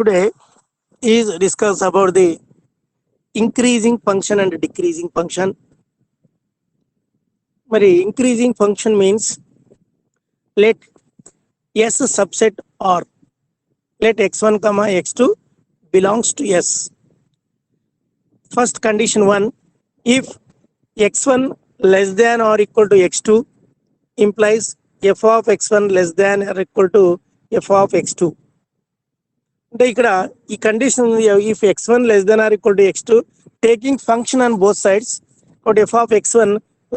today is discuss about the increasing function and decreasing function. Mari increasing function means let S subset R, let x1 comma x2 belongs to S. First condition 1, if x1 less than or equal to x2 implies f of x1 less than or equal to f of x2. అంటే ఇక్కడ ఈ condition if x1 less than or equal to x2 taking function on both sides or f of x1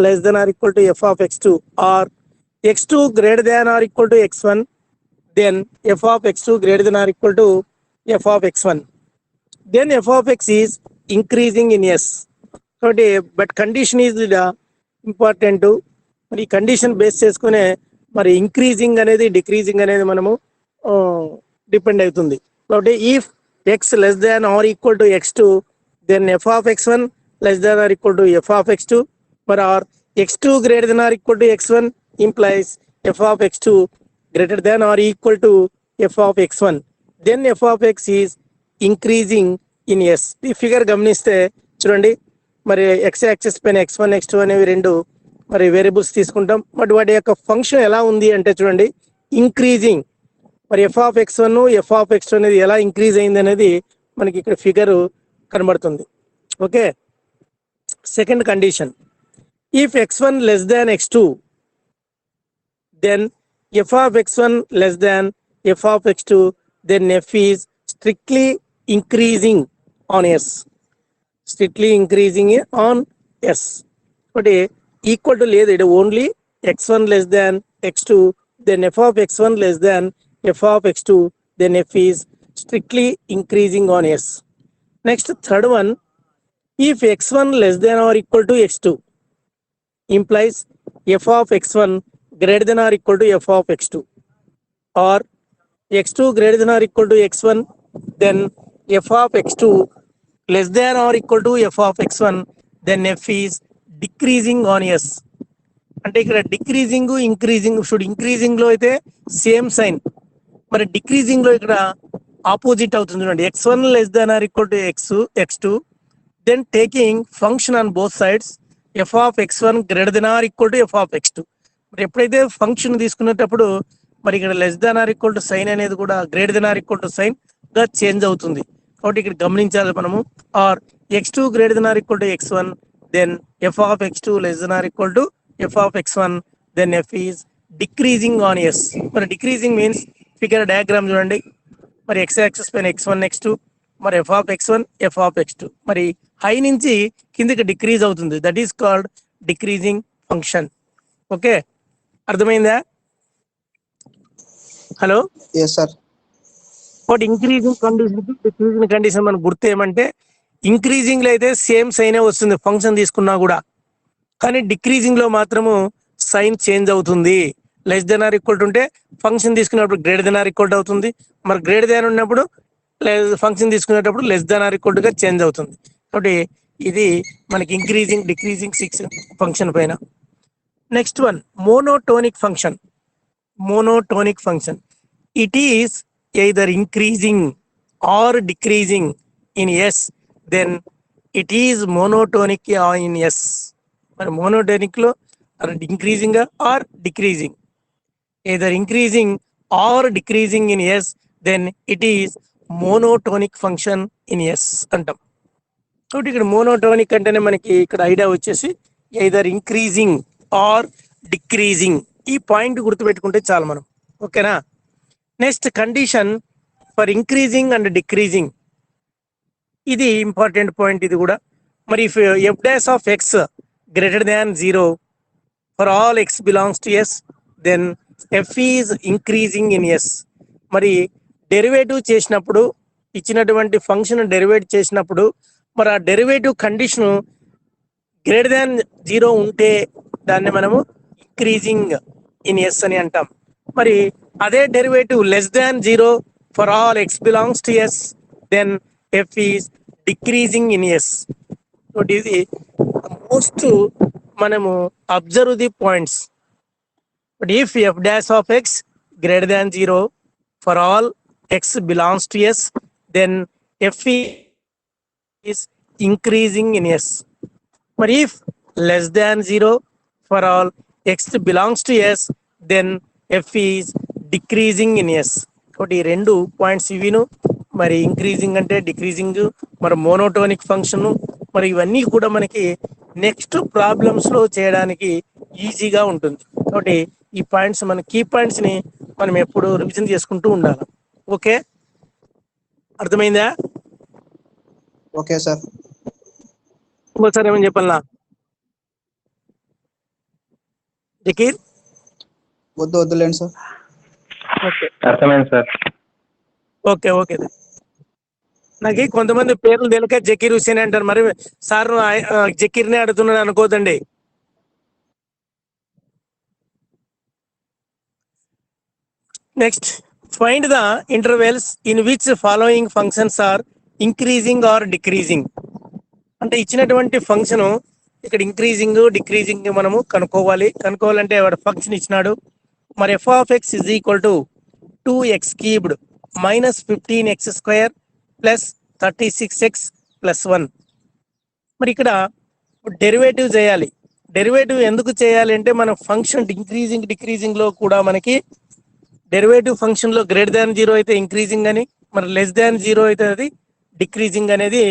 less than or equal to f of x2 or x2 greater than or equal to x1, then f of x2 greater than or equal to f of x1, then f of x is increasing in S. But condition is important. మరి condition base చేసుకునే మరి increasing అనేది decreasing అనేది మనము depend అవుతుంది. కాబట్టి if x less than or equal to x2, then f of x1 less than or equal to f of x2, మరి or x2 greater than or equal to x1 implies f of x2 greater than or equal to f of x1, then f of x is increasing in S. ఈ figure గమనిస్తే చూడండి, మరి X axis పైన x1 x2 అనేవి రెండు మరి variables తీసుకుంటాం. But వాటి యొక్క ఫంక్షన్ ఎలా ఉంది అంటే చూడండి, ఇంక్రీజింగ్. మరి f of x1 F of x2 అనేది ఎలా ఇంక్రీజ్ అయింది అనేది మనకి ఇక్కడ ఫిగర్ కనబడుతుంది. Okay, second condition, if x1 less than x2, then f of x1 less than f of x2, then f is strictly increasing on S. Strictly increasing on S. ఒకటి equal to లేదు, ఇది only x1 less than x2, then f of x1 less than f of x2, then f is strictly increasing on S. Next, third one, if x1 less than or equal to x2 implies f of x1 greater than or equal to f of x2, or x2 greater than or equal to x1, then f of x2 less than or equal to f of x1, then f is decreasing on S. అంటే ఇక్కడ decreasing increasing, should increasing లో అయితే same sign, మరి decreasing లో ఇక్కడ opposite అవుతుంది. చూడండి, x1 less than or equal to x2, then taking function on both sides f of x1 greater than or equal to f of x2. మరి ఎప్పుడైతే function తీసుకునేటప్పుడు మరి ఇక్కడ less than or equal to sign అనేది కూడా greater than or equal to sign గా change అవుతుంది. కాబట్టి ఇక్కడ గమనించాలి మనము. Or x2 greater than or equal to x1, then f of x2 less than or equal to f of x1, then f is decreasing on S. మరి decreasing means figure diagram చూడండి, మరి x axis పైన x1 x2, మరి f of x1 f of x2, మరి high నుంచి కిందకి decrease అవుతుంది. That is called decreasing function. Okay, అర్థమైందా? Hello, yes sir. But increasing condition decreasing condition మనకు గుర్తు ఏమంటే, ఇంక్రీజింగ్ లో అయితే సేమ్ సైనే వస్తుంది ఫంక్షన్ తీసుకున్నా కూడా, కానీ డిక్రీజింగ్ లో మాత్రము సైన్ చేంజ్ అవుతుంది. Less than or equal to ఉంటే ఫంక్షన్ తీసుకున్నప్పుడు greater than or equal to అవుతుంది, మరి గ్రేటర్ దెన్ ఉన్నప్పుడు ఫంక్షన్ తీసుకునేటప్పుడు less than or equal to గా చేంజ్ అవుతుంది. కాబట్టి ఇది మనకి ఇంక్రీజింగ్ డిక్రీజింగ్ ఫంక్షన్ పైన. Next one, monotonic function. Monotonic function, it is either increasing or decreasing in S, then it is monotonic in S. మరి monotonic లో increasing or decreasing, either increasing or decreasing in S, then it is monotonic function in S అంటాం. కాబట్టి ఇక్కడ monotonic అంటేనే మనకి ఇక్కడ idea వచ్చేసి either increasing or decreasing. ఈ పాయింట్ గుర్తుపెట్టుకుంటే చాలు మనం. ఓకేనా? Next condition for increasing and decreasing, ఇది ఇంపార్టెంట్ పాయింట్ ఇది కూడా. మరి if f dash of x greater than 0 for all x belongs to S, then f is increasing in S. మరి డెరివేటివ్ చేసినప్పుడు, ఇచ్చినటువంటి ఫంక్షన్ డెరివేట్ చేసినప్పుడు, మరి ఆ డెరివేటివ్ కండిషన్ గ్రేటర్ దాన్ 0 ఉంటే దాన్ని మనము ఇంక్రీజింగ్ ఇన్ ఎస్ అని అంటాం. మరి అదే derivative less than 0 for all x belongs to S, then f is decreasing in S. So this is most మనము observe the points. But if f dash of x greater than 0 for all x belongs to S, then f is increasing in s. మరి if less than 0 for all x belongs to s, then f is decreasing in s. కాబట్టి ఈ రెండు points ఇవిను. మరి increasing అంటే decreasing, మరి monotonic function, మరి ఇవన్నీ కూడా మనకి నెక్స్ట్ ప్రాబ్లమ్స్ లో చేయడానికి ఈజీగా ఉంటుంది. కాబట్టి ఈ పాయింట్స్ మన కీ పాయింట్స్ ని మనం ఎప్పుడు రివిజన్ చేసుకుంటూ ఉండాలి. ఓకే, అర్థమైందా? Okay sir. ఇంకోసారి ఏమని చెప్పాలనా జకీర్? వద్దులేండి సార్. ఓకే, అర్థమైంది సార్. Okay okay. నాకు కొంతమంది పేర్లు తెలియక జకీర్ హుసేన్ అంటారు. మరి సార్ జకీర్నే అడుగుతున్నాడు అనుకోదండి. Next, find the intervals in which following functions are increasing or decreasing. అంటే ఇచ్చినటువంటి ఫంక్షన్ ఇక్కడ ఇంక్రీజింగ్ డిక్రీజింగ్ మనము కనుక్కోవాలంటే వాడు ఫంక్షన్ ఇచ్చినాడు. మరి f of x is equal to 2x cubed minus 15x² plus 36x plus 1. మరి ఇక్కడ డెరివేటివ్ చేయాలి. డెరివేటివ్ ఎందుకు చేయాలి అంటే మన ఫంక్షన్ ఇంక్రీజింగ్ డిక్రీజింగ్ లో కూడా మనకి డెరివేటివ్ ఫంక్షన్ లో గ్రేటర్ దాన్ 0 అయితే ఇంక్రీజింగ్ అని, మరి లెస్ దాన్ 0 అయితే అది డిక్రీజింగ్ అనేది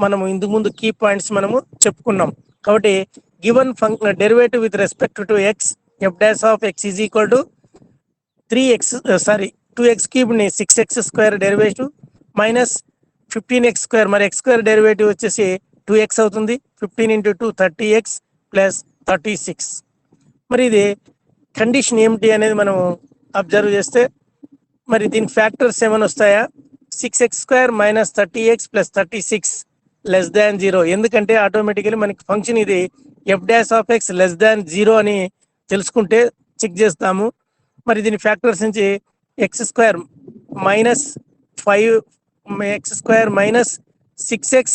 మనము ఇందుకు ముందు కీ పాయింట్స్ మనము చెప్పుకున్నాం. కాబట్టి given function derivative with respect to x, f dash of x is equal to 2x cube ని 6x² డెరివేటివ్ మైనస్ 15x², మరి x² డెరివేటివ్ వచ్చేసి 2x అవుతుంది. 15 × 2 30x ప్లస్ 36. మరి ఇది కండిషన్ ఏమిటి అనేది మనం అబ్జర్వ్ చేస్తే మరి దీని ఫ్యాక్టర్స్ ఏమైనా వస్తాయా? 6x² minus 30x plus 36 less than 0. ఎందుకంటే ఆటోమేటికలీ మనకి ఫంక్షన్ ఇది F dash of x less than 0 అని తెలుసుకుంటే చెక్ చేస్తాము. మరి దీని ఫ్యాక్టర్స్ నుంచి x² minus 5x² minus 6x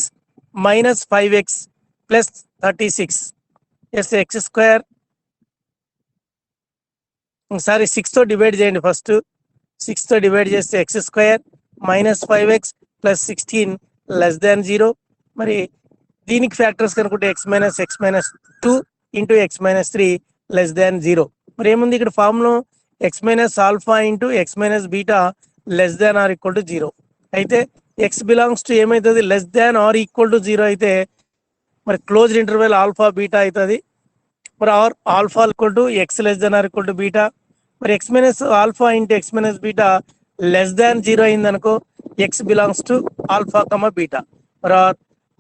minus 5x plus 36. ఎస్ x² ఒకసారి 6తో డివైడ్ చేయండి. ఫస్ట్ 6తో డివైడ్ చేస్తే x² minus 5x plus 16 less than 0. మరి దీనికి ఫ్యాక్టర్స్ కనుకుంటే x minus 2 into x minus 3 less than 0. మరి ఏముంది ఇక్కడ formula? x minus alpha into x minus beta less than or equal to 0. అయితే x బిలాంగ్స్ టు ఏమవుతుంది? Less than or equal to 0 అయితే మరి క్లోజ్డ్ ఇంటర్వెల్ ఆల్ఫా బీటా అవుతుంది. మరి or alpha equal to x less than or equal to beta. మరి x minus alpha into x minus beta less than 0 అయింది అనుకో, x belongs to alpha comma beta. మరి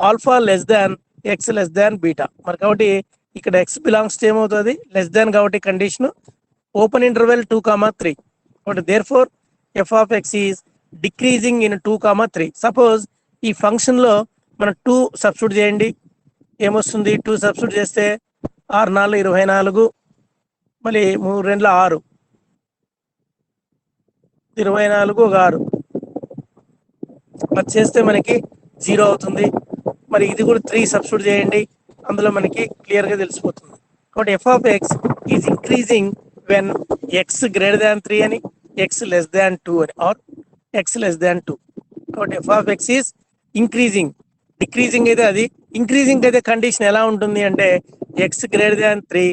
alpha less than x less than beta. మరి కాబట్టి ఇక్కడ x belongs to ఏమవుతుంది? Less than. కాబట్టి condition open interval 2, 3. కాబట్టి therefore f of x is decreasing in 2, 3. Suppose ఈ ఫంక్షన్ లో మనం 2 సబ్స్టిట్యూట్ చేయండి. ఏమొస్తుంది? 2 సబ్స్టిట్యూట్ చేస్తే 6 × 4 = 24, మళ్ళీ 3 × 2 = 6, 24 ఒక 6 అది చేస్తే మనకి 0 అవుతుంది. మరి ఇది కూడా 3 సబ్స్టిట్యూట్ చేయండి, అందులో మనకి క్లియర్ గా తెలిసిపోతుంది. కాబట్టి f of x is increasing when x greater than 3 అని, ఎక్స్ లెస్ దాన్ 2 అని, ఆర్ ఎక్స్ లెస్ దాన్ 2. కాబట్టి f of x is increasing. Decreasing అయితే అది, ఇంక్రీజింగ్ అయితే కండిషన్ ఎలా ఉంటుంది అంటే x greater than 3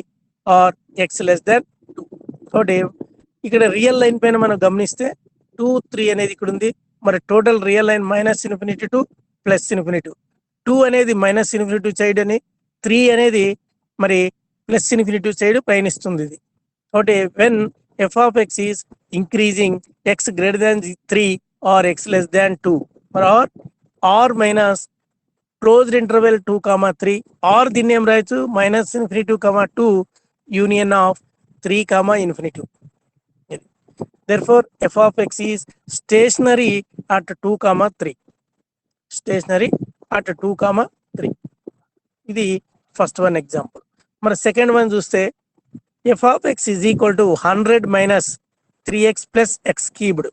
or x less than 2. కాబట్టి ఇక్కడ రియల్ లైన్ పైన మనం గమనిస్తే 2, 3 అనేది ఇక్కడ ఉంది. మరి టోటల్ రియల్ లైన్ -∞ to +∞. 2 అనేది -∞ సైడ్ అని, 3 అనేది మరి +∞ సైడ్ పయనిస్తుంది ఇది. కాబట్టి when f of x is increasing x greater than 3 or x less than 2, మరి or minus closed interval 2, 3, or దీన్ని ఏం రాయొచ్చు? -∞ 2 union of 3, ∞. Therefore, f of x is stationary at 2, 3. Stationary at 2, 3. ఇది ఫస్ట్ వన్ ఎగ్జాంపుల్. మరి second one చూస్తే f of x is equal to 100 minus 3x plus x cubed.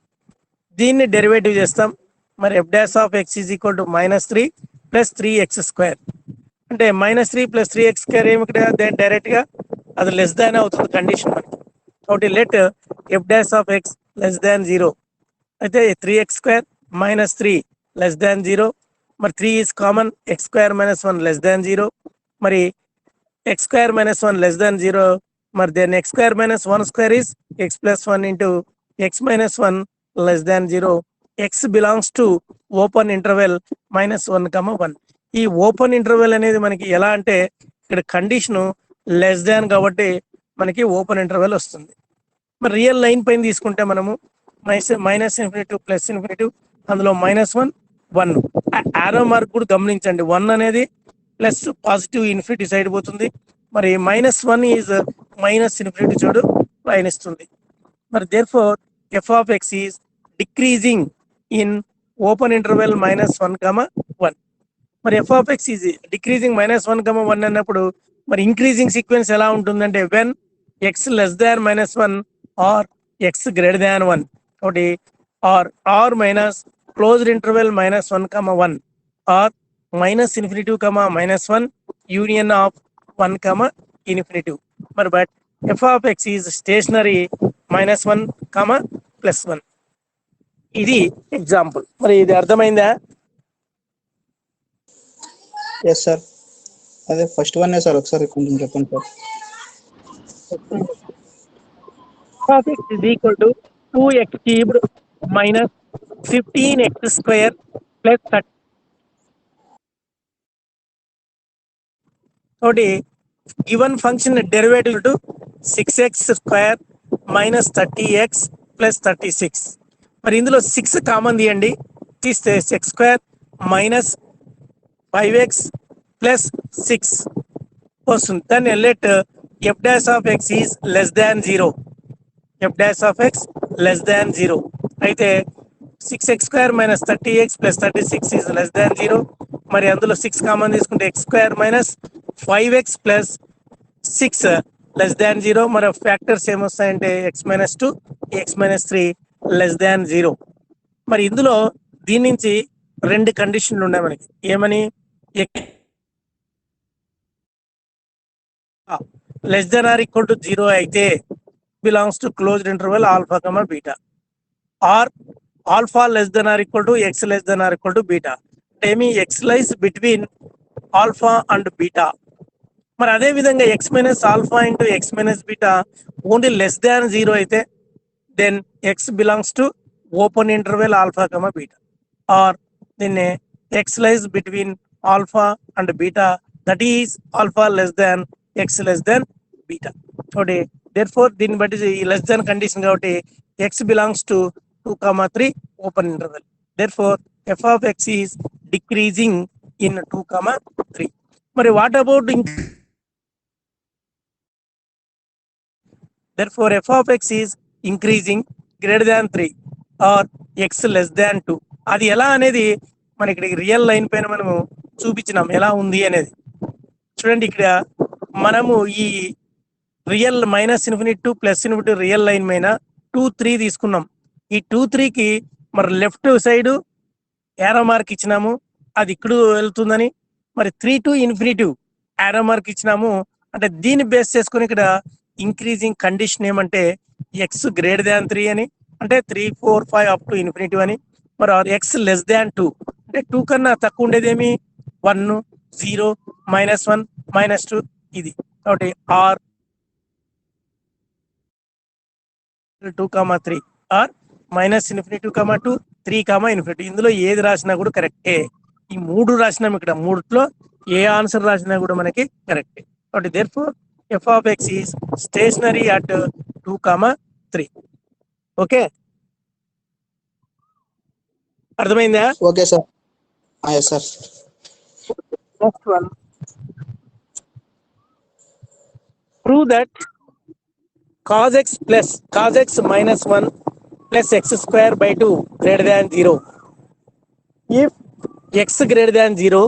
దీన్ని derivative చేస్తాం. మరి f dash of x is equal to -3 plus 3x². అంటే -3 plus 3x² ఏమి ఇక్కడ direct గా అది లెస్ దాన్ అవుతుంది కండిషన్ మనకి. కాబట్టి let F dash of x less than 0 అయితే 3x² - 3 లెస్ దాన్ 0. మరి 3 is common, x square minus 1 less than 0. మరి x square minus 1 less than 0. మరి then x square minus 1 square is x plus 1 into x minus 1 less than 0. X belongs to open interval -1, 1. ఈ open interval అనేది మనకి ఎలా అంటే ఇక్కడ condition less than కాబట్టి మనకి ఓపెన్ ఇంటర్వెల్ వస్తుంది. మరి రియల్ లైన్ పైన తీసుకుంటే మనము minus infinity to plus infinity, అందులో -1, 1. ఆరో మార్క్ కూడా గమనించండి, 1 అనేది ప్లస్ పాజిటివ్ ఇన్ఫినిటీ సైడ్ పోతుంది. మరి -1 ఈజ్ మైనస్ ఇన్ఫినిటీ చూడు పయనిస్తుంది. మరి therefore f of x is decreasing in open interval -1, 1. మరి f of x is decreasing -1, 1 అన్నప్పుడు మరి ఇంక్రీజింగ్ సీక్వెన్స్ ఎలా ఉంటుందంటే when x less than -1 or x greater than 1, ఒకటి or minus closed interval -1, 1 or -∞, -1 union of 1, infinity. మరి but f of x is stationary -1, +1. ఇది example. మరి ఇది అర్థమైందా? Yes sir. అదే ఫస్ట్ వన్ సార్, ఒకసారి కొంచెం చెప్పండి sir. F of x is equal to 2x cubed minus 15x square plus 30. ఒకటి given function derivative to 6x square minus 30x plus 36. మరి ఇందులో 6 కామన్ తీయండి, తీస్తే x square minus 5x plus 6 వస్తుంది. దాన్ని let f dash of x is less than 0. f dash of x less than 0 అయితే 6x square minus 30x plus 36 is less than 0. మరి అందులో 6 common తీసుకుంటే x square minus 5x plus 6 less than 0. మరి factors ఏమొస్తాయంటే x minus 2, x minus 3 less than 0. మరి ఇందులో దీని నుంచి 2 కండిషన్లు ఉన్నాయి మనకి. ఏమని? Less than or equal to 0 అయితే belongs to closed interval alpha, beta, or alpha less than or equal to x less than or equal to beta. ఏమి x lies between alpha and beta. మరి అదే విధంగా x minus alpha into x minus beta only less than 0 అయితే then x belongs to open interval alpha, beta, or దీన్ని x lies between alpha and beta, that is alpha less than x less than beta. ఒకటి therefore దీన్ని బట్టి ఈ less than condition కాబట్టి x belongs to 2, 3 open interval. therefore f of x is decreasing in 2, 3. మరి what about therefore f of x is increasing greater than 3 or x less than 2. అది ఎలా అనేది మన ఇక్కడ రియల్ లైన్ పైన మనము చూపించినాం ఎలా ఉంది అనేది. చూడండి, ఇక్కడ మనము ఈ రియల్ -∞ టు +∞ రియల్ లైన్ పైన 2, 3 తీసుకున్నాం. ఈ 2, 3కి మరి లెఫ్ట్ సైడ్ యారో మార్క్ ఇచ్చినాము, అది ఇక్కడ వెళ్తుందని. మరి 3 to ∞ యారో మార్క్ ఇచ్చినాము, అంటే దీన్ని బేస్ చేసుకుని ఇక్కడ ఇంక్రీజింగ్ కండిషన్ ఏమంటే ఎక్స్ గ్రేటర్ దాన్ 3 అని, అంటే 3, 4, 5 అప్ టు ఇన్ఫినిటీ అని. మరి ఎక్స్ లెస్ దాన్ 2 అంటే 2 కన్నా తక్కువ ఉండేదేమి 1, 0, -1, -2 ఇది. కాబట్టి ఆర్ 2, 3 ఆర్ -∞, 2, 3, ఇందులో ఏది రాసినా కూడా కరెక్టే. ఈ 3 రాసినాం ఇక్కడ, 3లో ఏ ఆన్సర్ రాసినా కూడా మనకి కరెక్టే. కాబట్టి therefore f of x is stationary at 2, 3. Okay, అర్థమైందా? Okay sir. Yes sir. Next one, prove that cos x minus 1 plus x square by 2 greater than 0. If x greater than 0,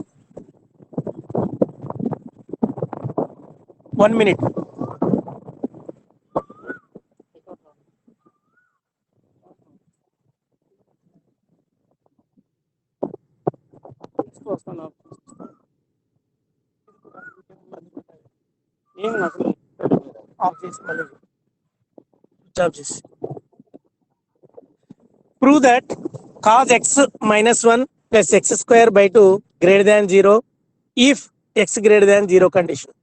1 minute. Prove that cos x minus 1 plus x square by 2 greater than 0 if x greater than 0 condition.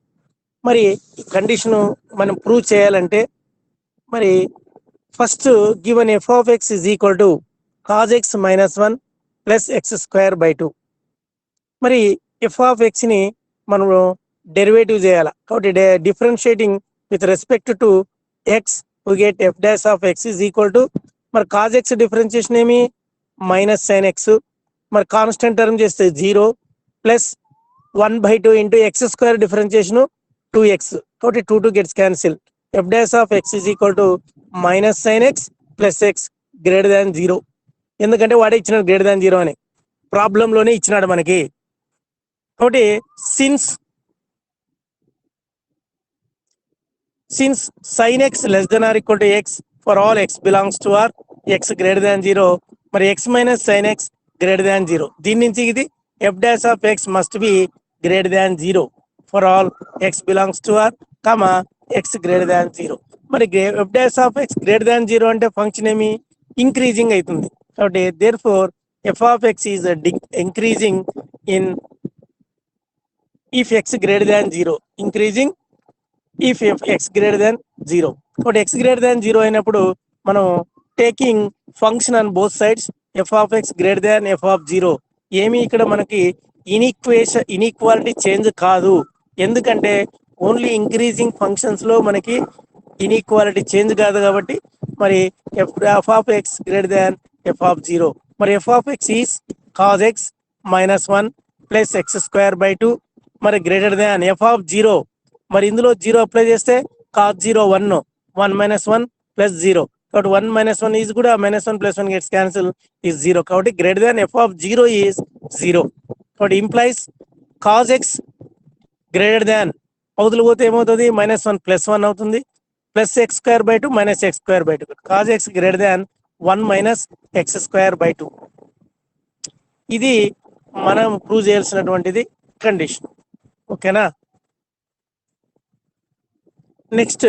మరి ఈ condition మనం prove చేయాలంటే మరి first given F of x is equal to cause X minus 1 plus x square by 2. మరి f of x ని మనం derivative చేయాలి కాబట్టి differentiating with respect to X we get f dash of x is equal to మరి cos x differentiation ఏమి minus sin x, మరి constant term చేస్తే 0 plus 1/2 into X square differentiation 2x కాబట్టి 2 gets cancel. f dash of x is equal to minus sin x plus x greater than 0. ఎందుకంటే వాడే ఇచ్చినాడు greater than 0 అని ప్రాబ్లంలోనే ఇచ్చినాడు మనకి. కాబట్టి since sin x less than or equal to x for all x belongs to r x greater than 0 మరి x minus sin x greater than 0 దీని నుంచి ఇది f dash of x must be greater than 0 for all x belongs to r comma x greater than 0. మరి f dash of x greater than 0 అంటే function ఏమి increasing అవుతుంది కాబట్టి therefore f of x is increasing in if x greater than 0 increasing if x greater than 0. కాబట్టి x greater than 0 అయినప్పుడు మనం taking function on both sides f of x greater than f of 0 ఏమి ఇక్కడ మనకి inequality change కాదు, ఎందుకంటే only increasing functions లో మనకి ఇన్ఈక్వాలిటీ చేంజ్ కాదు కాబట్టి మరి f of x greater than f of 0 మరి f of x is cos x minus 1 plus x square by 2 మరి గ్రేటర్ దాన్ f of 0 మరి ఇందులో 0 అప్లై చేస్తే cos 0 1 1 minus 1 plus 0 కాబట్టి 1 minus 1 is కూడా minus 1 plus 1 gets cancel is 0 కాబట్టి greater than f of 0 is 0 కాబట్టి implies cos x greater than అవతల పోతే ఏమవుతుంది minus 1 plus 1 అవుతుంది plus x square by 2 minus x square by 2 cos x greater than 1 minus x square by 2. ఇది మనం prove చేయాల్సినటువంటిది condition. ఓకేనా. Next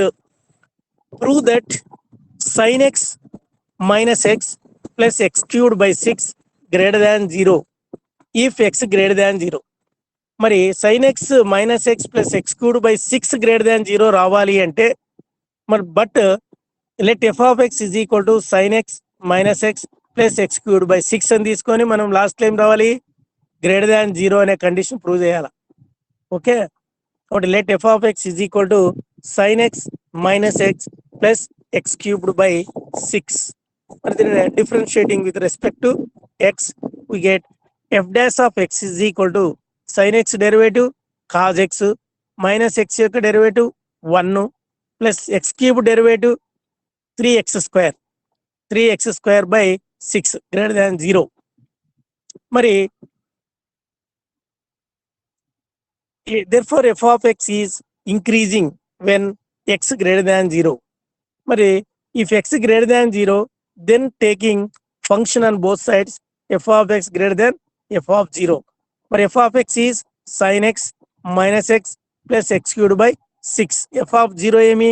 prove that sin x minus x plus x cubed by 6 greater than 0 if x greater than 0. మరి sin x minus x plus x cubed by 6 greater than 0 రావాలి అంటే మరి but let f of x is equal to sin x minus x plus x cubed by 6 అని తీసుకొని మనం last time రావాలి greater than 0 అనే condition prove చేయాలి. Okay కాబట్టి let f of x is equal to sin x minus x plus x cubed by 6 మరి దీన్ని differentiating with respect to x we get f dash of x is equal to sin x derivative cos x minus x యొక్క derivative 1 plus x cube derivative 3x square by 6 greater than 0. మరి therefore f of x is increasing when x greater than 0. మరి if x greater than 0 then taking function on both sides f of x greater than f of 0. మరి f of x is sin x minus x plus x cubed by 6. f of 0 ఏమి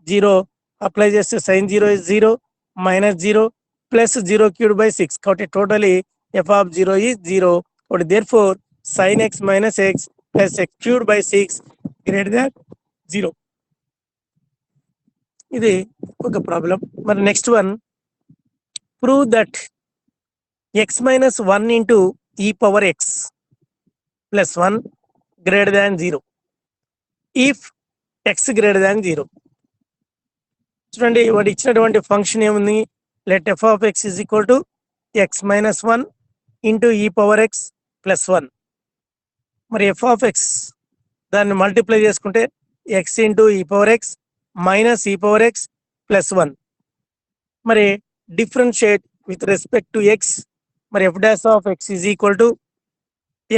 0 apply చేస్తే sin 0 is 0 minus 0 plus 0 cubed by 6 కాబట్టి totally f of 0 is 0 కాబట్టి therefore sin x minus x plus x cubed by 6 greater than 0. ఇది ఒక problem. మరి next one prove that x minus 1 into e power x plus 1 greater than 0 if x greater than 0. చూడండి వాడు ఇచ్చినటువంటి function ఏముంది let f of x is equal to x minus 1 into e power x plus 1 మరి f of x దాన్ని multiply చేసుకుంటే x into e power X minus ఈ power x plus 1 మరి differentiate with respect to X మరి f dash of x is equal to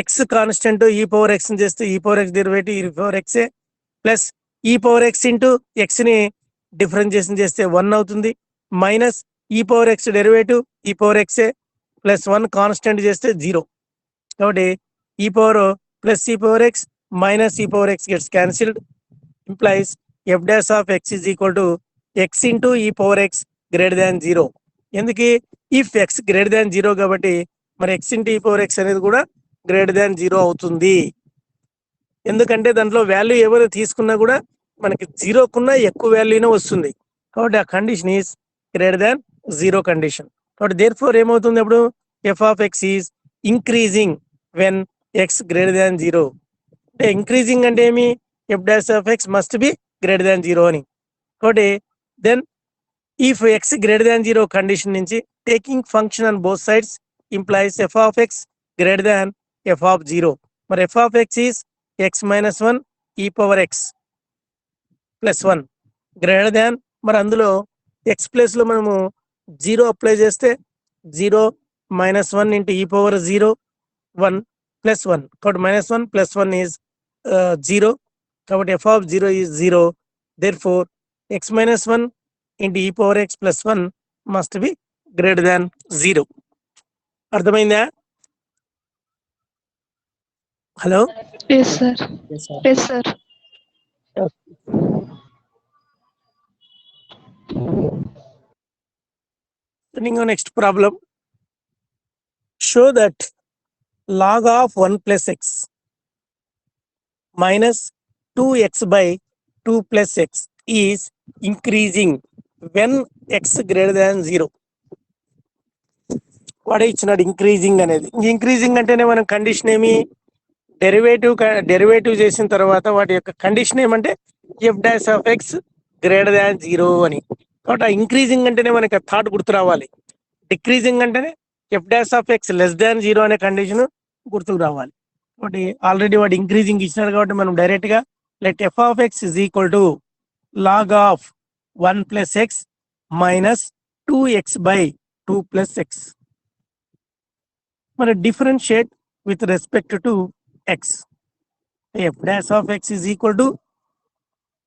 X constant ఈ power X చేస్తే ఈ power X derivative ఈ power x plus ఈ power X into ఎక్స్ని differentiation చేస్తే 1 అవుతుంది మైనస్ ఈ పవర్ ఎక్స్ డెరివేటివ్ ఈ పవర్ ఎక్సే ప్లస్ 1 కాన్స్టెంట్ చేస్తే 0 కాబట్టి ఈ power plus e power x minus e power x gets cancelled implies f dash of x is equal to x into e power x greater than 0. ఎందుకు if x greater than 0 కాబట్టి మరి x into e power x అనేది కూడా greater than 0 అవుతుంది. ఎందుకంటే దాంట్లో value ఎవరు తీసుకున్నా కూడా మనకి 0 కున్నా ఎక్కువ వాల్యూనే వస్తుంది. కాబట్టి ఆ condition is greater than 0 condition. కాబట్టి దేర్ ఫోర్ ఏమవుతుంది అప్పుడు f of x is increasing when x greater than 0. అంటే ఇంక్రీజింగ్ అంటే ఏమి, f dash of x must be greater than 0 అని. కాబట్టి then if x greater than 0 condition నుంచి taking function on both sides implies f of x greater than f of 0. మరి f of x is x minus 1 ఈ power x plus 1 greater than, మరి అందులో X plus లో మనము 0 apply చేస్తే 0 minus 1 into e power 0 1 plus 1. కాబట్టి minus 1 plus 1 is 0. కాబట్టి f of 0 is 0. Therefore x minus 1 into e power x plus 1 must be greater than 0. అర్థమైందా? Hello, Yes, sir. Yes, sir. Yes, sir. turning on next problem. Show that log of 1 plus x minus 2x by 2 plus x is increasing when x greater than 0. వాడే ఇచ్చినాడు increasing అనేది. Increasing అంటేనే మనం condition ఏమి, derivative చేసిన తర్వాత వాటి యొక్క కండిషన్ ఏమంటే F dash of x greater than 0 అని. కాబట్టి ఆ ఇంక్రీజింగ్ అంటేనే మనకి థాట్ గుర్తు రావాలి. డిక్రీజింగ్ అంటేనే F dash of x less than 0 అనే కండిషన్ గుర్తుకు రావాలి. కాబట్టి ఆల్రెడీ వాడు ఇంక్రీజింగ్ ఇచ్చినాడు కాబట్టి మనం డైరెక్ట్ గా let f of x is equal to log of 1 plus x minus 2x by 2 plus x. మరి differentiate with respect to x. F dash of x is equal to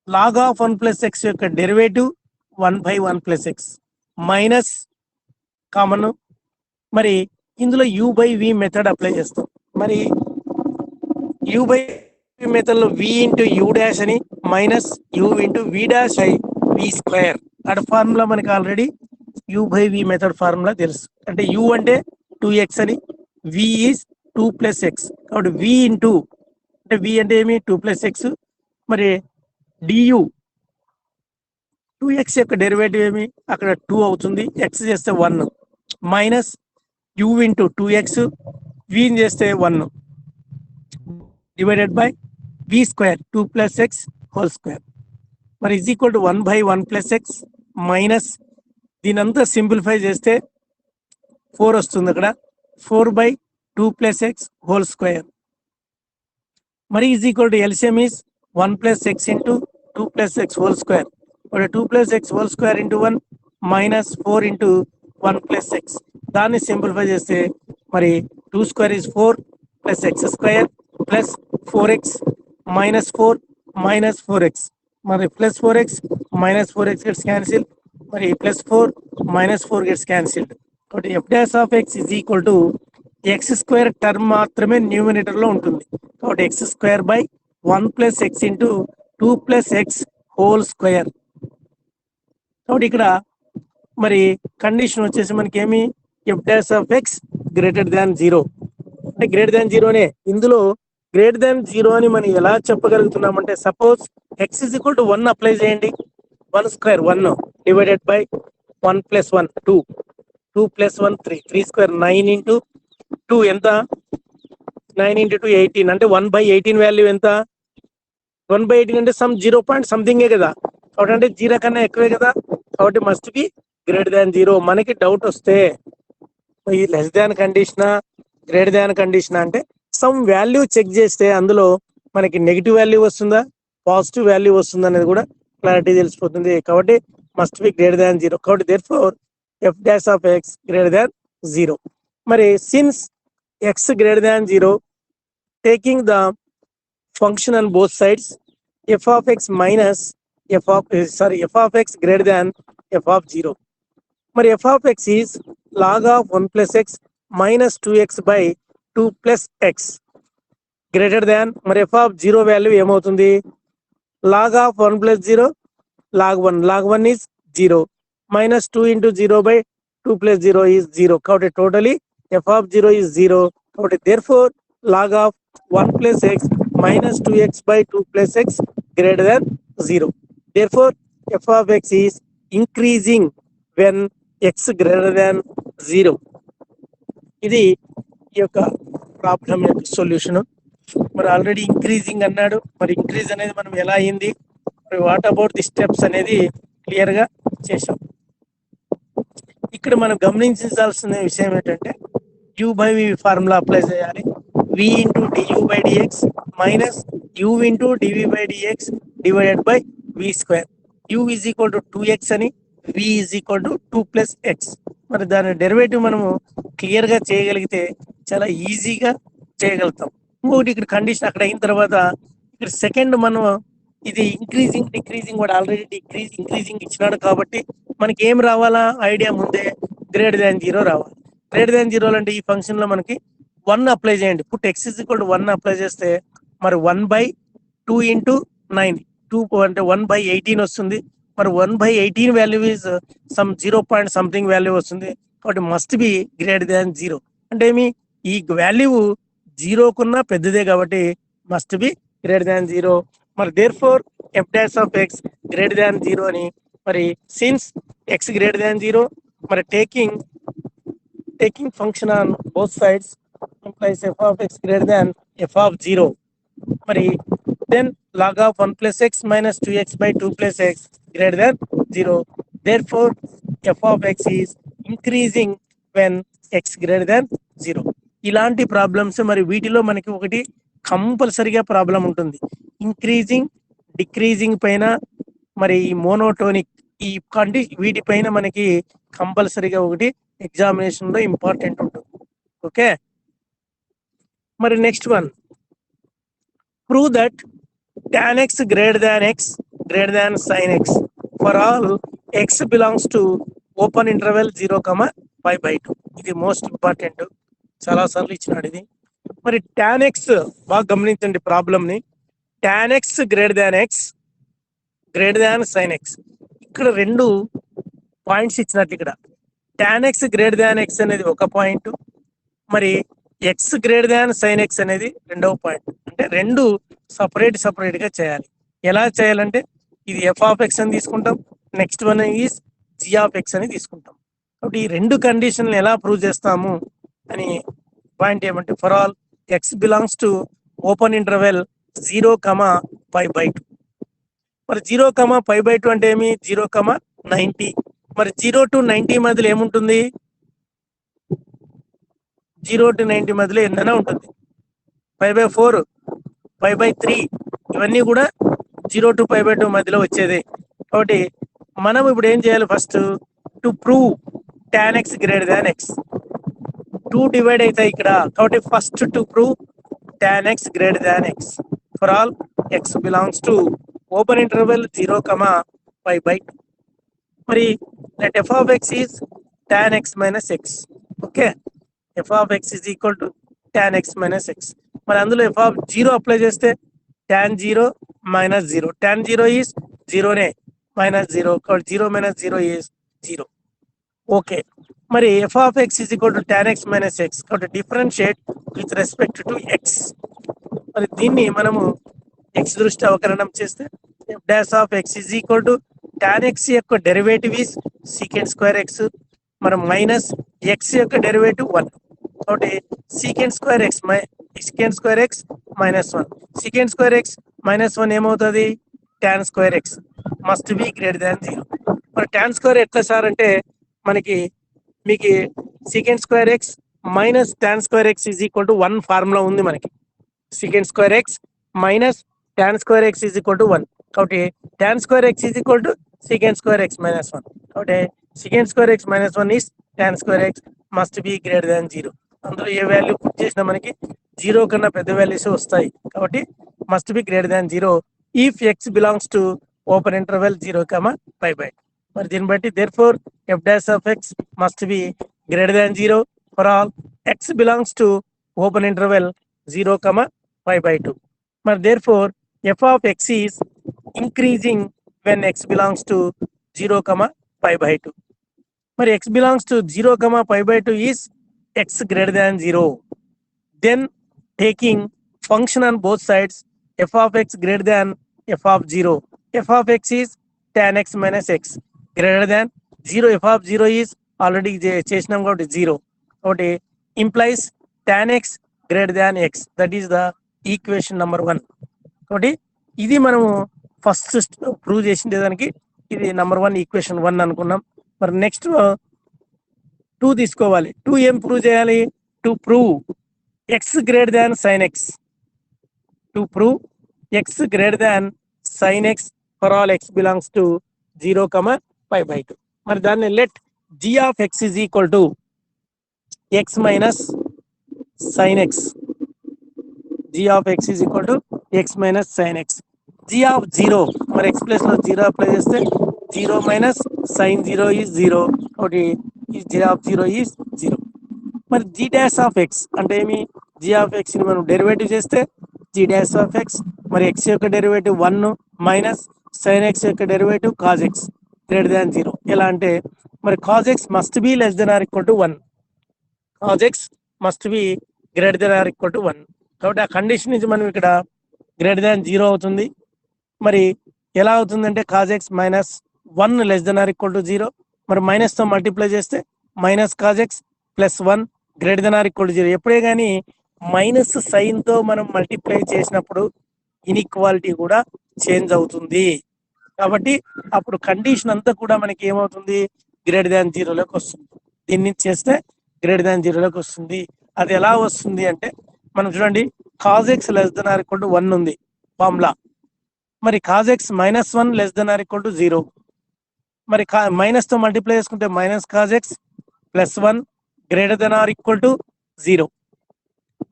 log of 1 plus x యొక్క derivative 1 by 1 plus x minus common. మరి ఇందులో u by v method apply చేస్తాం. మరి u by v method లో v into u dash అని minus you into v dash I v square. అటు formula మనకి already u by v method formula తెలుసు. అంటే యూ అంటే 2x అని, వి ఈజ్ 2 ప్లస్ ఎక్స్. కాబట్టి వి ఇంటూ అంటే వి అంటే ఏమి 2 ప్లస్ ఎక్స్, మరి డియు 2x యొక్క డెరివేటివ్ ఏమి అక్కడ 2 అవుతుంది, ఎక్స్ చేస్తే 1 minus you into 2x v చేస్తే 1 divided by v square 2 plus x whole square. మరి is equal to 1 by 1 plus x minus దీనంతా సింప్లిఫై చేస్తే 4 వస్తుంది అక్కడ 4 by 2 plus x whole square. మరి is equal to LCM is 1 plus x into 2 plus x whole square. 2 plus x whole square into 1 minus 4 into 1 plus x. దాన్ని simplify చేస్తే మరి 2 square is 4 plus x square plus 4x minus 4 minus 4x. మరి plus 4x minus 4x gets cancel, మరి plus 4 minus 4 gets cancelled. కాబట్టి f dash of x is equal to X square term మాత్రమే numerator లో ఉంటుంది. కాబట్టి X square by 1 plus x into 2 plus x whole square. కాబట్టి ఇక్కడ మరి condition వచ్చేసి మనకి ఏమి f dash of x greater than 0 అంటే గ్రేటర్ దాన్ 0నే. ఇందులో గ్రేటర్ దాన్ 0 అని మనం ఎలా చెప్పగలుగుతున్నామంటే suppose x is equal to 1 apply చేయండి. 1 square 1 divided by 1 plus 1 2 2 plus 1 3 3 square 9 into 2 ఎంత 9 ఇంటూ 2 18 అంటే 1 బై 18 వాల్యూ ఎంత 1 బై 18 అంటే సమ్ 0 పాయింట్ సంథింగే కదా. కాబట్టి అంటే 0 కన్నా ఎక్కువే కదా. కాబట్టి మస్ట్ బి గ్రేటర్ దాన్ 0. మనకి డౌట్ వస్తే ఈ లెస్ దాన్ కండిషనా గ్రేటర్ దాన్ కండిషనా అంటే సమ్ వాల్యూ చెక్ చేస్తే అందులో మనకి నెగిటివ్ వాల్యూ వస్తుందా పాజిటివ్ వాల్యూ వస్తుందా అనేది కూడా క్లారిటీ తెలిసిపోతుంది. కాబట్టి మస్ట్ బి గ్రేటర్ దాన్ 0. కాబట్టి therefore f dash of x greater than 0. మరి since x greater than 0 taking the function on both sides f of x minus f of x greater than f of 0. మరి f of x is log of 1 plus x minus 2x by 2 plus x greater than, మరి f of 0 value ఏమవుతుంది log of 1 plus 0 log 1 is 0 minus 2 into 0 by 2 plus 0 is 0. కాబట్టి totally f of 0 is 0. కాబట్టి therefore log of 1 plus x minus 2x by 2 plus x greater than 0. Therefore f of x is increasing when x greater than 0. ఇది ఈ యొక్క problem యొక్క solution. మరి already increasing అన్నాడు, మరి increase అనేది మనం ఎలా అయింది, మరి వాట్ అబౌట్ ది స్టెప్స్ అనేది క్లియర్ గా చేసాం. ఇక్కడ మనం గమనించాల్సిన విషయం ఏంటంటే u by v formula apply చేయాలి. v into du by dx minus u into dv by dx divided by v square. u is equal to 2x అని, v is equal to 2 plus x. మరి దాని derivative మనము clear గా చేయగలిగితే చాలా ఈజీగా చేయగలుగుతాం. ఇంకొకటి ఇక్కడ కండిషన్ అక్కడ అయిన తర్వాత ఇక్కడ సెకండ్ మనం ఇది ఇంక్రీజింగ్ డిక్రీజింగ్ కూడా ఆల్రెడీ ఇంక్రీజింగ్ ఇచ్చినాడు కాబట్టి మనకి ఏం రావాలా ఐడియా ముందే గ్రేటర్ దాన్ 0 రావాలి. గ్రేటర్ దాన్ 0 అంటే ఈ ఫంక్షన్ లో మనకి 1 అప్లై చేయండి. Put x is equal to 1 apply చేస్తే మరి 1/2 ఇంటూ 9 2 అంటే 1/18 వస్తుంది. మరి 1/18 value is some 0 point something value వస్తుంది. కాబట్టి మస్ట్ బి గ్రేటర్ దాన్ 0 అంటే ఏమి ఈ వాల్యూ 0 కున్నా పెద్దదే కాబట్టి మస్ట్ బి గ్రేటర్ దాన్ 0. మరి therefore f dash of x greater than 0 అని, మరి సిన్స్ ఎక్స్ గ్రేటర్ దాన్ 0 మరి taking function on both sides implies f of x greater than f of 0. మరి then log of 1 plus x minus 2x by 2 plus x greater than 0. Therefore f of x is increasing when x greater than 0. ఇలాంటి problems మరి వీటిలో మనకి ఒకటి కంపల్సరీగా problem ఉంటుంది. Increasing decreasing పైన మరి ఈ మోనోటోనిక్ ఈ వీటిపైన మనకి కంపల్సరీగా ఒకటి ఎగ్జామినేషన్ లో ఇంపార్టెంట్ ఉంటుంది. ఓకే, మరి next one, prove that tan x greater than sin x for all x belongs to open interval 0, π/2. ఇది మోస్ట్ ఇంపార్టెంట్, చాలా సార్లు ఇచ్చినాడు ఇది. మరి tan x బాగా గమనించండి ప్రాబ్లమ్ ని. tan x greater than sin x, ఇక్కడ రెండు పాయింట్స్ ఇచ్చినట్టు. ఇక్కడ tan x greater than x అనేది ఒక పాయింట్, మరి x greater than sin x అనేది రెండవ పాయింట్. అంటే రెండు సపరేట్ గా చేయాలి. ఎలా చేయాలంటే ఇది ఎఫ్ ఆఫ్ ఎక్స్ అని తీసుకుంటాం, next one is g of x అని తీసుకుంటాం. కాబట్టి ఈ రెండు కండిషన్లు ఎలా ప్రూవ్ చేస్తాము అని పాయింట్ ఏమంటే for all x belongs to open interval 0, π/2. మరి 0, π/2 అంటే ఏమి 0, 90. మరి 0 to 90 మధ్యలో ఏముంటుంది? 0 to 90 మధ్యలో ఎన్నైనా ఉంటుంది. π/4, π/3 ఇవన్నీ కూడా 0 to π/2 మధ్యలో వచ్చేది. కాబట్టి మనం ఇప్పుడు ఏం చేయాలి? First to prove tan x greater than x, 2 divide అవుతాయి ఇక్కడ. కాబట్టి first to prove tan x greater than x for all x belongs to open interval 0, π/2. మరి let f of x is tan x minus x. Okay, f of x is equal to tan x minus x. మరి అందులో f of 0 apply చేస్తే tan 0 minus 0. tan 0 is 0నే minus 0. కాబట్టి 0 minus 0 is 0. Okay, మరి f of x is equal to tan x minus x. కాబట్టి differentiate with respect to x. మరి దీన్ని మనము x దృష్టి అవకలనం చేస్తే f dash of x is equal to tan x యొక్క derivative is secant square x, మనం మైనస్ x యొక్క డెరివేటివ్ 1. కాబట్టి secant square x minus 1. secant square x minus 1 ఏమవుతుంది? tan square x must be greater than 0. మరి tan square ఎట్లా sir అంటే మనకి మీకు secant square x minus tan square x is equal to 1 formula ఉంది మనకి. secant square x minus tan square x is equal to 1. కాబట్టి tan square x is equal to secant square x minus 1. కాబట్టి secant square x minus 1 is tan square x must be greater than 0. అందులో ఏ value put చేసినా మనకి 0 కన్నా పెద్ద values వస్తాయి. కాబట్టి must be greater than 0 if x belongs to open interval 0, π/2. మరి దీన్ని బట్టి therefore f dash of x must be greater than 0 for all x belongs to open interval 0, π/2. మరి therefore f of x is increasing when x belongs to 0, π/2. మరి x belongs to 0, π/2 is x greater than 0, then taking function on both sides f of x greater than f of 0. F of x is tan x minus x greater than 0. F of 0 is already చేసినాం కాబట్టి 0. కాబట్టి implies tan x greater than x. That is the equation number 1. కాబట్టి ఇది మనము first prove చేసిన దానికి ఇది number 1 equation 1 అనుకున్నాం. మరి నెక్స్ట్ 2 తీసుకోవాలి. 2 ఏం ప్రూవ్ చేయాలి? To prove x greater than sin x. To prove x greater than sin x for all x belongs to 0, pi by 2. మరి దాన్ని let g of x is equal to x minus sin x. g of x is equal to x minus sin x. g of 0 మరి x place లో 0 apply చేస్తే 0 minus sin 0 is 0. కాబట్టి g of 0 is 0. మరి g dash of x అంటే ఏమి? g of x ని మనం derivative చేస్తే g dash of x, మరి x యొక్క డెరివేటివ్ 1 మైనస్ sin x యొక్క derivative cos x greater than 0. ఎలా అంటే మరి cos x must be less than or equal to 1. cos x must be greater than or equal to 1. కాబట్టి ఆ condition నుంచి మనం ఇక్కడ గ్రేటర్ దాన్ 0 అవుతుంది. మరి ఎలా అవుతుందంటే cos x minus 1 less than or equal to 0. మరి మైనస్ తో మల్టిప్లై చేస్తే minus cos x plus 1 greater than or equal to 0. ఎప్పుడే కానీ మైనస్ సైన్ తో మనం మల్టిప్లై చేసినప్పుడు ఇన్ఈక్వాలిటీ కూడా చేంజ్ అవుతుంది. కాబట్టి అప్పుడు కండిషన్ అంతా కూడా మనకి ఏమవుతుంది? గ్రేటర్ దాన్ 0లోకి వస్తుంది. దీన్ని చేస్తే గ్రేటర్ దాన్ 0లోకి వస్తుంది. అది ఎలా వస్తుంది అంటే మనం చూడండి, cos x less than or equal to 1 ఉంది ఫార్ములా. మరి cos x minus 1 less than or equal to 0. మరి మైనస్ తో మల్టిప్లై చేసుకుంటే minus cos x plus 1 greater than or equal to 0.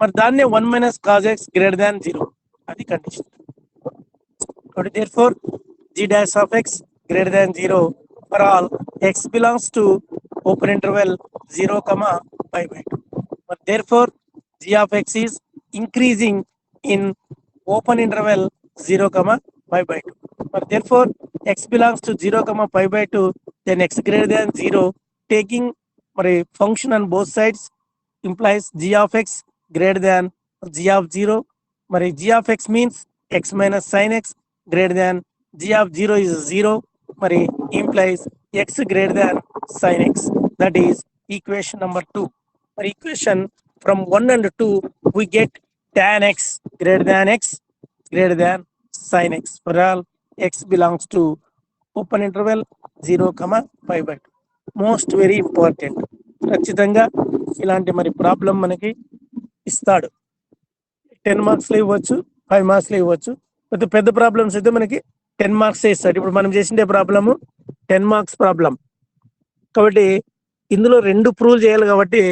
మరి దాన్నే 1 minus cos x greater than 0. అది condition. కాబట్టి therefore g dash of x greater than 0 for all x belongs to open interval 0, pi by 2. But therefore g of x is increasing in open interval 0, pi by 2. But therefore x belongs to 0, pi by 2, then x greater than 0 taking a function on both sides implies g of x greater than g of 0. మరి g of x means x minus sin x greater than g of 0 is 0. మరి implies x greater than sin x. That is equation number 2. మరి equation from 1 and 2 we get tan x greater than sin x for all x belongs to open interval 0, pi by 2. Most very important. ఖచ్చితంగా ఇలాంటి మరి problem మనకి ఇస్తాడు. 10 మార్క్స్లో ఇవ్వచ్చు, 5 మార్క్స్లో ఇవ్వచ్చు. పెద్ద పెద్ద ప్రాబ్లమ్స్ అయితే మనకి 10 మార్క్స్ ఇస్తాడు. ఇప్పుడు మనం చేసిండే ప్రాబ్లము 10 మార్క్స్ ప్రాబ్లం. కాబట్టి ఇందులో 2 ప్రూవ్ చేయాలి. కాబట్టి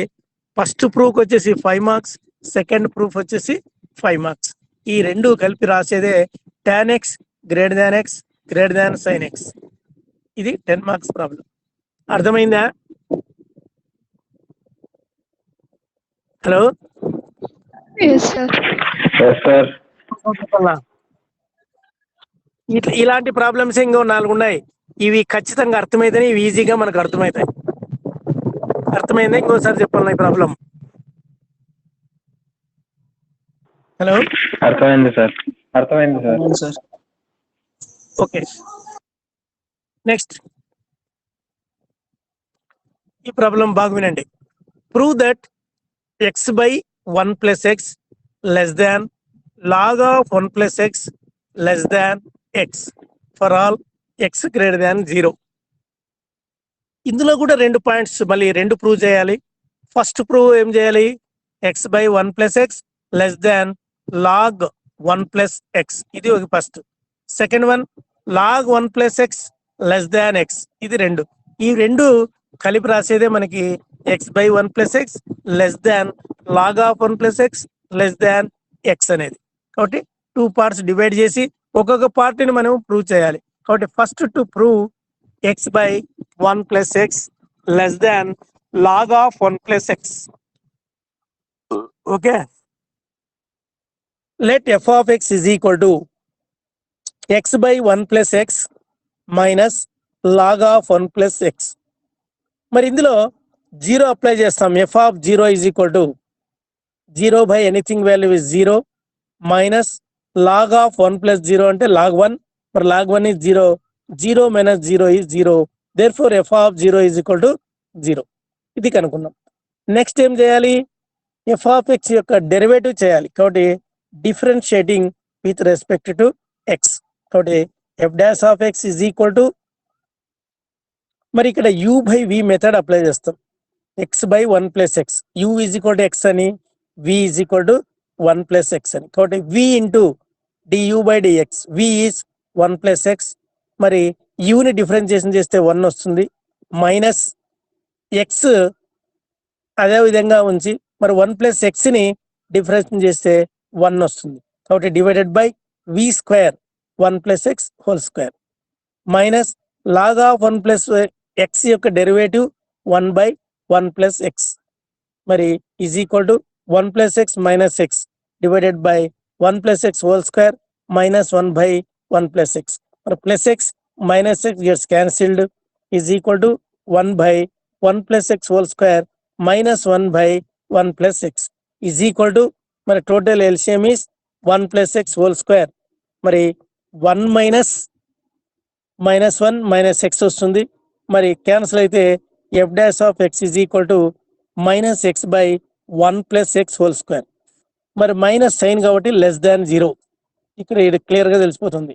ఫస్ట్ ప్రూఫ్ వచ్చేసి 5 మార్క్స్, సెకండ్ ప్రూఫ్ వచ్చేసి 5 మార్క్స్. ఈ 2 కలిపి రాసేదే tan x గ్రేటర్ దాన్ sin x. ఇది 10 మార్క్స్ ప్రాబ్లం. అర్థమైందా? హలో, ఇలాంటి ప్రాబ్లమ్స్ ఇంకో 4 ఉన్నాయి. ఇవి ఖచ్చితంగా అర్థమైతే ఇవి ఈజీగా మనకు అర్థమవుతాయి. అర్థమైందా? ఇంకోసారి చెప్పాలి ఈ ప్రాబ్లం. హలో, అర్థమైంది సార్. ఓకే, నెక్స్ట్ ఈ ప్రాబ్లం బాగా వినండి. Prove that x by 1 plus x less than log of 1 plus x less than x for all x greater than 0. ఇందులో కూడా 2 పాయింట్స్ మళ్ళీ 2 ప్రూవ్ చేయాలి. ఫస్ట్ ప్రూవ్ ఏం చేయాలి? x by 1 plus x less than log 1 plus x. ఇది ఒక first. Second one log 1 plus x less than x. ఇది 2. ఈ 2 కలిపి రాసేదే మనకి x by 1 plus x less than log of 1 plus x less than x అనేది. కాబట్టి 2 parts divide చేసి ఒక్కొక్క పార్ట్ని మనం ప్రూవ్ చేయాలి. కాబట్టి first to prove x by 1 plus x less than log of 1 plus x. Okay, let f of x is equal to x by 1 plus x minus log of 1 plus x. మరి ఇందులో zero apply చేస్తాం. F of zero is equal to zero by anything value is zero minus log of 1 plus zero అంటే log 1, మరి log 1 is zero, zero minus zero is zero, therefore f of zero is equal to zero. ఇది కనుక్కున్నాం. Next ఏం చేయాలి, f of x యొక్క derivative చేయాలి. కాబట్టి differentiating with respect to x, కాబట్టి f dash of x is equal to, మరి ఇక్కడ u by v method apply చేస్తాం. X by 1 plus x, u is equal to x అని, v is equal to 1 plus x అని. కాబట్టి v into du by dx, v is 1 plus x, మరి యూని differentiation చేస్తే 1 వస్తుంది, మైనస్ ఎక్స్ అదే విధంగా ఉంచి మరి 1 ప్లస్ ఎక్స్ని డిఫరెన్షియేషన్ చేస్తే 1 వస్తుంది. కాబట్టి divided by v square 1 plus x whole square minus log of 1 plus x యొక్క డెరివేటివ్ 1 బై 1 ప్లస్ ఎక్స్, మరి is equal to 1 plus x minus x divided by 1 plus x whole square minus 1 by 1 plus x, మరి plus x minus x gets cancelled is equal to 1 by 1 plus x whole square minus 1 by 1 plus X is equal to, మరి total LCM is 1 plus x whole square, మరి 1 minus 1 minus X వస్తుంది, మరి cancel అయితే f dash of x is equal to minus x by 1 plus x whole square, మరి minus sign కాబట్టి less than zero, ఇక్కడ ఇది క్లియర్గా తెలిసిపోతుంది.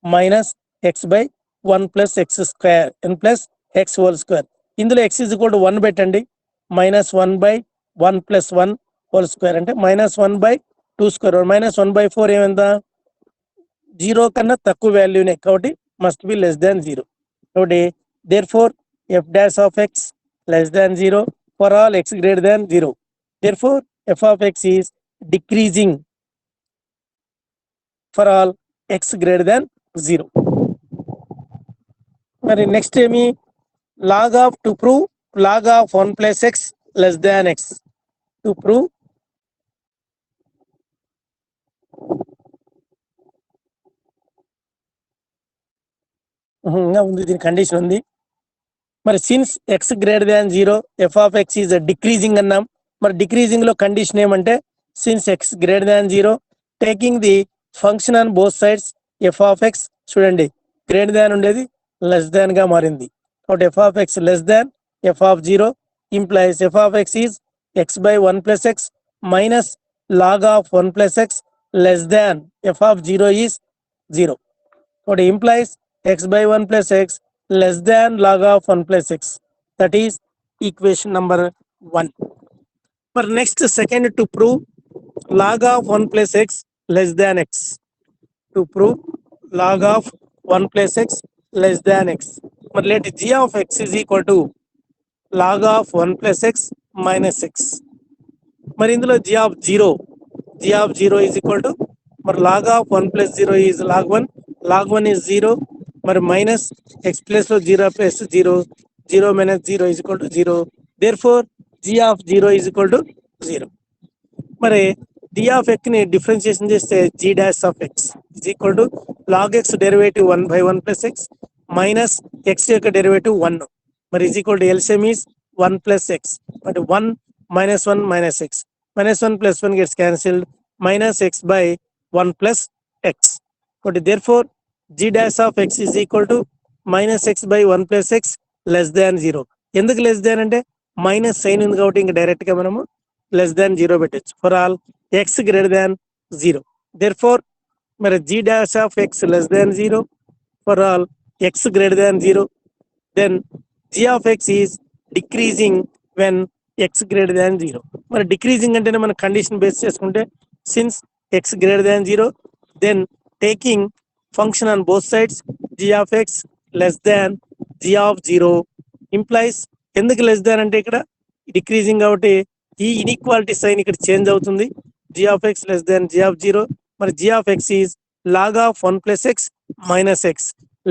Minus x by 1 plus x square n plus x whole square, ఇందులో x is equal to 1 పెట్టండి, minus 1 by 1 plus 1 whole square అంటే minus 1 by 2 square, minus 1 by 4 ఏమైంద జీరో కన్నా తక్కువ వాల్యూనే, కాబట్టి must be less than zero. కాబట్టి therefore f dash of x less than zero for all x greater than zero, therefore f of x is decreasing for all x greater than zero. మరి next ఏమి, log of to prove log of 1 plus x less than x, to prove ఇంకా ఉంది, దీని condition ఉంది. మరి since x greater than zero f of x is decreasing అన్నాం, మరి decreasing లో కండిషన్ ఏమంటే since x greater than zero taking the function on both sides f of x, చూడండి గ్రేటర్ దాన్ ఉండేది లెస్ దాన్ గా మారింది, కాబట్టి f of x less than f of zero implies f of x is x by 1 plus x minus log of 1 plus x less than f of zero is zero, కాబట్టి implies x by 1 plus x less than log of 1 plus x, that is equation number 1. For next second, to prove log of 1 plus x less than x, to prove log of 1 plus x less than x, but let g of x is equal to log of 1 plus x minus x, మరి ఇందులో g of 0 is equal to, మరి log of 1 plus 0 is log 1 is 0, మరి minus X plus లో 0 plus 0 minus 0 is equal to 0, therefore g of 0 is equal to 0. మరి d of x ని differentiation చేస్తే g dash of x is equal to log x derivative 1 by 1 plus x minus x యొక్క derivative 1, మరి is equal to LCM is 1 plus x, but 1 minus 1 minus x, minus 1 plus 1 gets cancelled minus x by 1 plus x, but therefore g dash of x is equal to minus x by 1 plus x less than 0. ఎందుకు less than అంటే minus sign ఉంది కాబట్టి ఇంకా direct గా మనము less than 0 పెట్టచ్చు for all x greater than 0, therefore మరి g dash of x less than 0 for all x greater than 0, then g of x is decreasing when x greater than 0. మరి decreasing అంటేనే మన condition base చేసుకుంటే since x greater than 0 then taking function on both sides g of x less than g of 0 implies, ఎందుకు less than అంటే ఇక్కడ decreasing కాబట్టి ఈ inequality sign ఇక్కడ చేంజ్ అవుతుంది, g of x less than g of 0, మరి g of x is log of 1 plus x minus x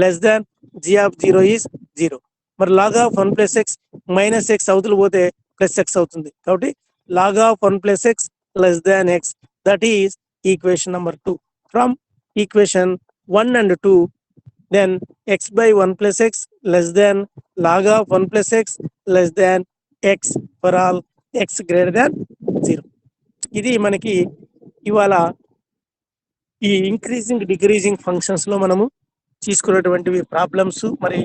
less than g of 0 is 0, మరి log of 1 plus x minus x అవుతులు పోతే plus x అవుతుంది, కాబట్టి log of 1 plus x less than x, that is equation number 2. From equation 1 and 2, then x by 1 plus x less than log of 1 plus x less than X for all x greater than 0. ఇది మనకి ఇవాళ ఈ increasing decreasing functions లో మనము తీసుకున్నటువంటివి problems. మరి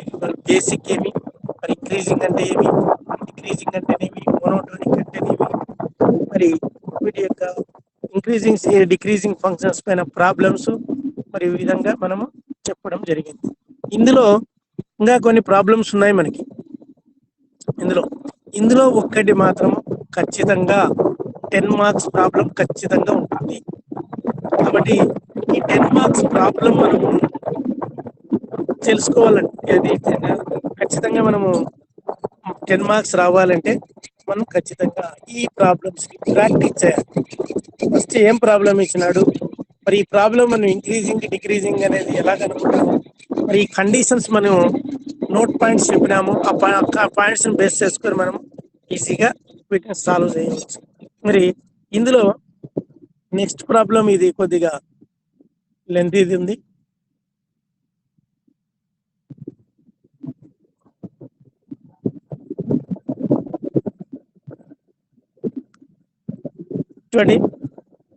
basic ఏమి, మరి increasing అంటే ఏమి, డిక్రీజింగ్ అంటేనేమి, మోనోటోనిక్ అంటేనేమి, మరి వీటి యొక్క ఇంక్రీజింగ్ డిక్రీజింగ్ ఫంక్షన్స్ పైన ప్రాబ్లమ్స్ మరి ఈ విధంగా మనము చెప్పడం జరిగింది. ఇందులో ఇంకా కొన్ని ప్రాబ్లమ్స్ ఉన్నాయి మనకి. ఇందులో ఒక్కటి మాత్రం ఖచ్చితంగా 10 మార్క్స్ ప్రాబ్లం ఖచ్చితంగా ఉంటుంది. కాబట్టి ఈ 10 మార్క్స్ ప్రాబ్లం మనము తెలుసుకోవాలంటే అది ఖచ్చితంగా మనము 10 మార్క్స్ రావాలంటే మనం ఖచ్చితంగా ఈ ప్రాబ్లమ్స్ ప్రాక్టీస్ చేయాలి. ఫస్ట్ ఏం ప్రాబ్లం ఇచ్చినాడు, మరి ఈ ప్రాబ్లం మనం ఇంక్రీజింగ్ డిక్రీజింగ్ అనేది ఎలా కనుక్కుంటాము, మరి ఈ కండిషన్స్ మనం నోట్ పాయింట్స్ చెప్పినాము, ఆ పాయింట్స్ బేస్ చేసుకొని మనం ఈజీగా వీటిని సాల్వ్ చేయవచ్చు. మరి ఇందులో నెక్స్ట్ ప్రాబ్లం ఇది కొద్దిగా లెంతీది ఉంది. చూడండి,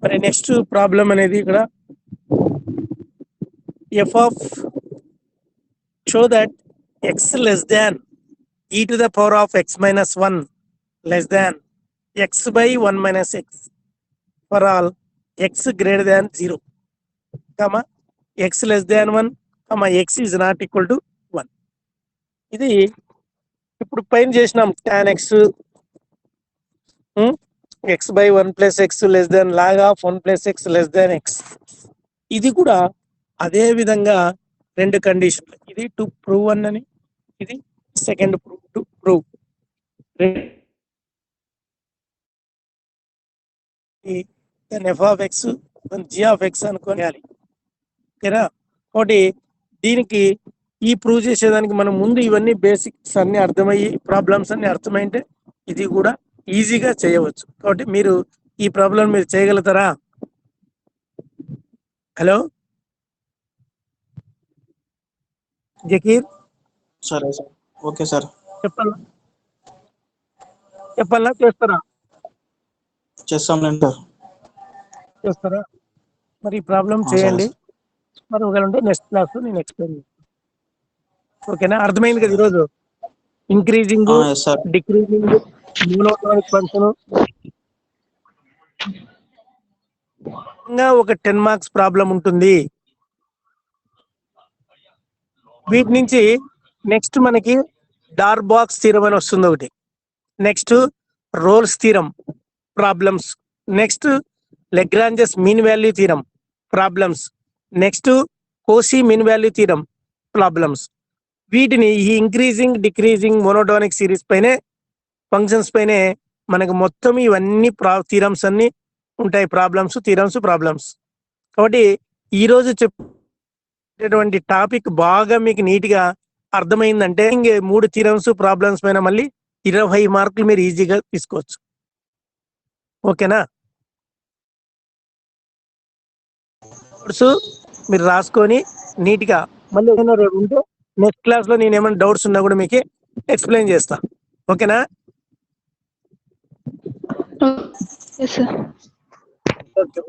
మరి నెక్స్ట్ ప్రాబ్లం అనేది ఇక్కడ F of show that X less than e to the power of x minus 1 less than x by 1 minus x for all x greater than 0, comma x less than 1, comma x is not equal to 1. ఇది ఇప్పుడు పైన చేసినాం tan x x by 1 plus x less than log of 1 plus x less than x. ఇది కూడా అదే విధంగా రెండు కండిషన్లు, ఇది టు ప్రూవ్ వన్ అని, ఇది second prove to prove. F of X G of X అనుకోవాలి. ఓకేనా? కాబట్టి దీనికి ఈ ప్రూవ్ చేసేదానికి మనం ముందు ఇవన్నీ బేసిక్స్ అన్ని అర్థమయ్యి ప్రాబ్లమ్స్ అన్ని అర్థమైంటే ఇది కూడా ఈజీగా చేయవచ్చు. కాబట్టి మీరు ఈ ప్రాబ్లం మీరు చేయగలుగుతారా? హలో జకీర్, సరే సార్, ఓకే సార్. చెప్పాలా చేస్తారా? చేస్తాంలేండి సార్. చేస్తారా? మరి ఈ ప్రాబ్లం సరే చేయండి. సార్. మరి ఒకవేళ ఉంటే నెక్స్ట్ క్లాస్ నేను ఎక్స్ప్లెయిన్ చేస్తాను. ఓకేనా? అర్థమైంది కదా ఈరోజు? Increasing yes sir. Decreasing monotonic function ఇంకా ఒక 10 మార్క్స్ ప్రాబ్లం ఉంటుంది. వీటి నుంచి నెక్స్ట్ మనకి డార్బాక్స్ థీరం అని వస్తుంది ఒకటి, next roles theorem problems, next Lagrange's mean value theorem problems, next COSY mean value theorem problems. వీటిని ఈ ఇంక్రీజింగ్ డిక్రీజింగ్ మోనోటోనిక్ సిరీస్ పైనే ఫంక్షన్స్ పైనే మనకు మొత్తం ఇవన్నీ థీరమ్స్ అన్ని ఉంటాయి, ప్రాబ్లమ్స్ థీరమ్స్ ప్రాబ్లమ్స్. కాబట్టి ఈరోజు చెప్పేటువంటి టాపిక్ బాగా మీకు నీట్గా అర్థమైందంటే ఇంకే 3 థీరమ్స్ ప్రాబ్లమ్స్ పైన మళ్ళీ 20 మార్కులు మీరు ఈజీగా తీసుకోవచ్చు. ఓకేనా? మీరు రాసుకొని నీట్గా మళ్ళీ ఏమైనా ఉంటే నెక్స్ట్ క్లాస్ లో నేను ఏమైనా డౌట్స్ ఉన్నా కూడా మీకు ఎక్స్ప్లెయిన్ చేస్తా. ఓకేనా? Yes, sir. ఓకే.